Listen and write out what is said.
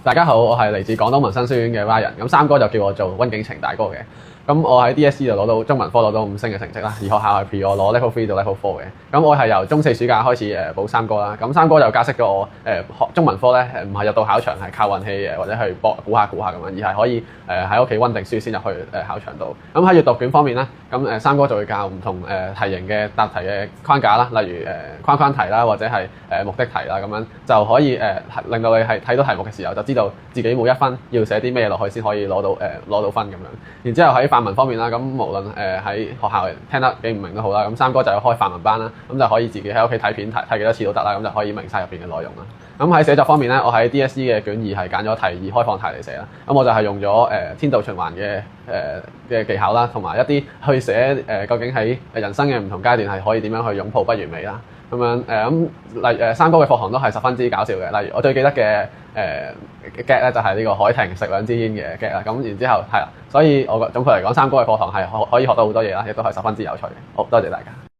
大家好，我係嚟自廣東民生書院嘅 Ryan，咁三哥就叫我做溫景程大哥嘅。咁我喺 DSE 就攞到中文科攞到5星嘅成績啦，而學校係 pre 我攞 Level 3到 Level 4嘅。咁我係由中4暑假開始補三哥啦。咁三哥就教識咗我學中文科咧唔係入到考場係靠運氣或者去估下咁樣，而係可以喺屋企溫定書先入去考場度。咁喺閱讀卷方面咧，咁三哥就會教唔同題型嘅答題嘅框架啦，例如框框題啦，或者係目的題啦，咁樣就可以令到你係睇到題目嘅時候就知道自己每一分要寫啲咩落去先可以攞到分咁樣。然之後喺範文方面啦，咁無論喺學校聽得幾唔明都好啦，咁三哥就有開範文班啦，咁就可以自己喺屋企睇片睇幾多次都得啦，咁就可以明晒入邊嘅內容啦。咁喺寫作方面咧，我喺 DSE 嘅卷2係揀咗題2開放題嚟寫啦。咁我就係用咗天道循環嘅技巧啦，同埋一啲去寫究竟喺人生嘅唔同階段係可以點樣去擁抱不完美啦。咁樣例如三哥嘅課堂都係十分之搞笑嘅，例如我最記得嘅gag 咧就係呢個海婷食2支煙嘅 gag 啦。咁然之後係啦，所以我總括嚟講，三哥嘅課堂係可以學到好多嘢啦，亦都係十分之有趣嘅。好多謝大家。